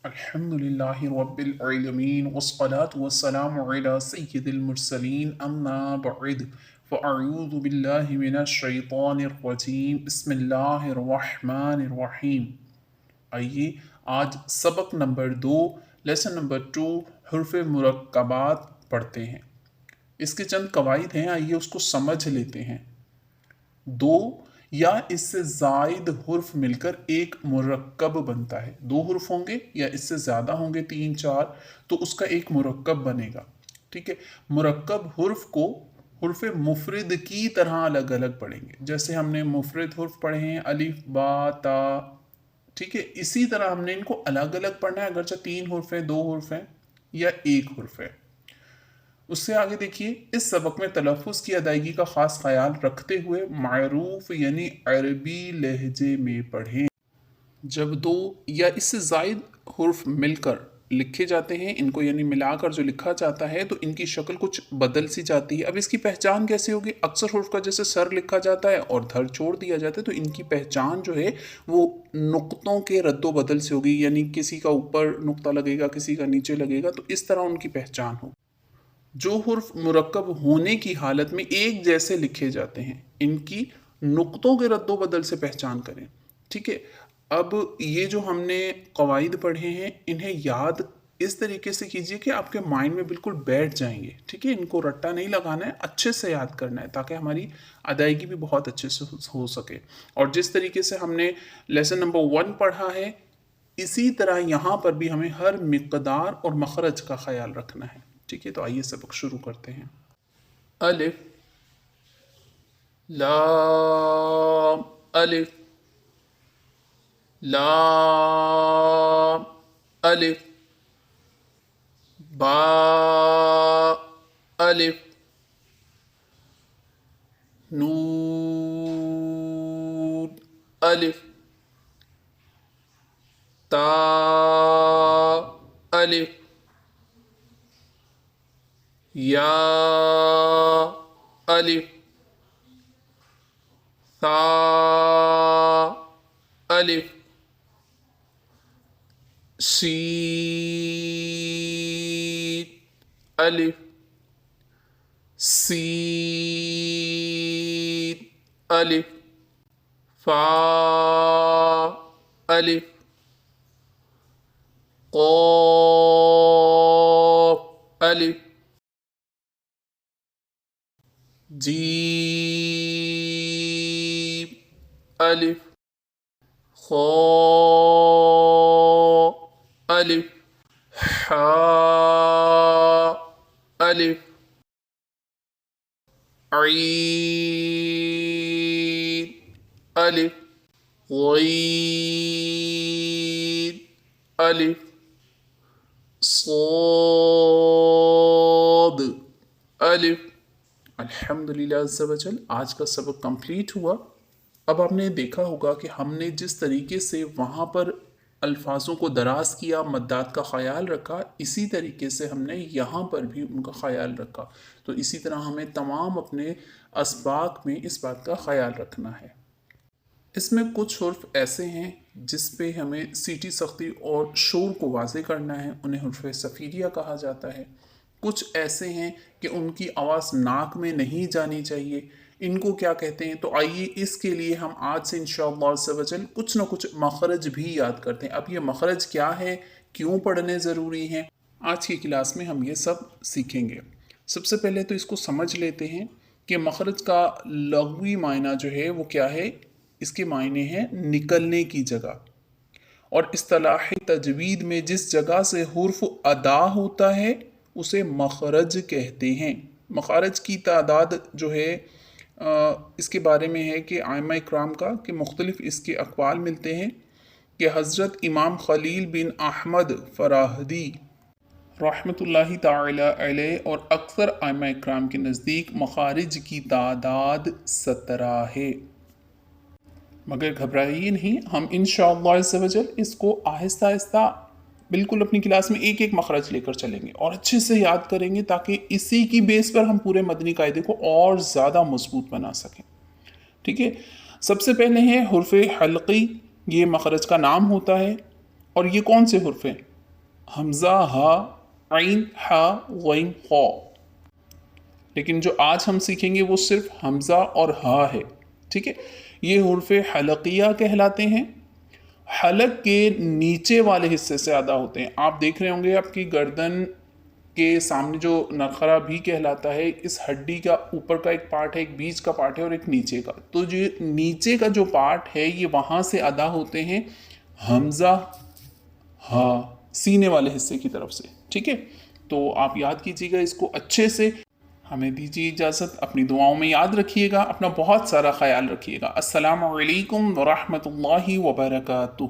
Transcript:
अल्हम्दुलिल्लाहि रब्बिल आलमीन वस्सलातु वस्सलामु अला सय्यिदिल मुरसलीन अम्मा बअद फ़अऊज़ु बिल्लाहि मिनश शैतानिर रजीम बिस्मिल्लाहिर रहमानिर रहीम। आइए आज सबक नंबर 2 लेसन नंबर 2 हुर्फ़ मुरक्कबात पढ़ते हैं। इसके चंद कवाइद हैं, आइए उसको समझ लेते हैं। दो या इससे जायद हुर्फ मिलकर एक मुरक्कब बनता है। दो हुर्फ होंगे या इससे ज़्यादा होंगे, 3 4, तो उसका एक मुरक्कब बनेगा। ठीक है, मुरक्कब हुर्फ को हुर्फ मुफरद की तरह अलग अलग पढ़ेंगे। जैसे हमने मुफरद हुर्फ पढ़े हैं अलिफ बा ता, ठीक है, इसी तरह हमने इनको अलग अलग पढ़ना है, अगरचे 3 हुर्फ हैं, 2 हुर्फ हैं या 1 हुर्फ है। उससे आगे देखिए, इस सबक में तलफ़ुज़ की अदायगी का ख़ास ख्याल रखते हुए मारूफ यानी अरबी लहजे में पढ़ें। जब दो या इससे ज़ायद हुर्फ मिलकर लिखे जाते हैं, इनको यानी मिलाकर जो लिखा जाता है, तो इनकी शक्ल कुछ बदल सी जाती है। अब इसकी पहचान कैसे होगी? अक्सर हुर्फ का जैसे सर लिखा जाता है और धर छोड़ दिया जाता है, तो इनकी पहचान जो है वो नुक्तों के रद्दो बदल से होगी, यानी किसी का ऊपर नुक्ता लगेगा, किसी का नीचे लगेगा, तो इस तरह उनकी पहचान होगी। जो हुर्फ मुरक्कब होने की हालत में एक जैसे लिखे जाते हैं, इनकी नुक्तों के रद्दो बदल से पहचान करें। ठीक है, अब ये जो हमने कवाइद पढ़े हैं, इन्हें याद इस तरीके से कीजिए कि आपके माइंड में बिल्कुल बैठ जाएंगे। ठीक है, इनको रट्टा नहीं लगाना है, अच्छे से याद करना है ताकि हमारी अदायगी भी बहुत अच्छे से हो सके। और जिस तरीके से हमने लेसन नंबर 1 पढ़ा है, इसी तरह यहाँ पर भी हमें हर मिक़दार और मखरज का ख्याल रखना है। ठीक है, तो आइए सबक शुरू करते हैं। अलिफ लाम, अलिफ लाम, अलिफ बा, अलिफ नून, अलिफ ता, अलिफ या, अलिफ सा, अलिफ शीन, अलिफ सीन, अलिफ फा, अलिफ क़ाफ़, अलिफ जीम, अलिफ खा, अलिफ हा, अलिफ ऐन, अलिफ गैन, अलिफ साद, अलिफ। अल्हम्दुलिल्लाह अज़्ज़ा वजल, आज का सबक कंप्लीट हुआ। अब आपने देखा होगा कि हमने जिस तरीके से वहाँ पर अल्फाजों को दराज किया, मद्दात का ख्याल रखा, इसी तरीके से हमने यहाँ पर भी उनका ख्याल रखा। तो इसी तरह हमें तमाम अपने असबाक में इस बात का ख्याल रखना है। इसमें कुछ हुर्फ ऐसे हैं जिस पे हमें सीटी सख्ती और शोर को वाज़े करना है, उन्हें हुर्फ सफ़ीरिया कहा जाता है। कुछ ऐसे हैं कि उनकी आवाज़ नाक में नहीं जानी चाहिए, इनको क्या कहते हैं? तो आइए इसके लिए हम आज से इंशाअल्लाह अज़्ज़ा वजल कुछ न कुछ मखरज भी याद करते हैं। अब ये मखरज क्या है, क्यों पढ़ने ज़रूरी हैं, आज की क्लास में हम ये सब सीखेंगे। सबसे पहले तो इसको समझ लेते हैं कि मखरज का लग़वी मायना जो है वो क्या है। इसके मायने हैं निकलने की जगह, और इस्तिलाही तजवीद में जिस जगह से हुर्फ अदा होता है उसे मखरज कहते हैं। मखारज की तादाद जो है इसके बारे में है कि आइमा इकराम का कि मुख्तलिफ इसके अक़वाल मिलते हैं कि हज़रत इमाम खलील बिन अहमद फ़राहदी रहमतुल्लाहि ताला अलैह और अक्सर आइमा इकराम के नज़दीक मखारिज की तादाद 17 है। मगर घबराइए नहीं, हम इंशाअल्लाह अज़्ज़ा वजल इसको आहिस्ता आहिस्ता बिल्कुल अपनी क्लास में एक एक मखरज लेकर चलेंगे और अच्छे से याद करेंगे, ताकि इसी की बेस पर हम पूरे मदनी कायदे को और ज़्यादा मजबूत बना सकें। ठीक है, सबसे पहले है हुर्फ हल्की, ये मखरज का नाम होता है। और ये कौन से हुर्फ हैं? حمزہ ہا، عین ہا، غین خا. لیکن جو آج ہم سیکھیں گے وہ صرف حمزہ اور ہا ہے. ٹھیک ہے، یہ حروف حلقیہ کہلاتے ہیں. حلق کے نیچے والے حصے سے ادا ہوتے ہیں. آپ دیکھ رہے ہوں گے آپ کی گردن کے سامنے جو نخرہ بھی کہلاتا ہے، اس ہڈی کا اوپر کا ایک پارٹ ہے، ایک بیچ کا پارٹ ہے اور ایک نیچے کا. تو جو نیچے کا جو پارٹ ہے یہ وہاں سے ادا ہوتے ہیں حمزہ ہا، سینے والے حصے کی طرف سے. ٹھیک ہے، تو آپ یاد کیجیے گا اس کو اچھے سے. ہمیں دیجیے اجازت، اپنی دعاؤں میں یاد رکھیے گا، اپنا بہت سارا خیال رکھیے گا. السلام علیکم ورحمۃ اللہ وبرکاتہ.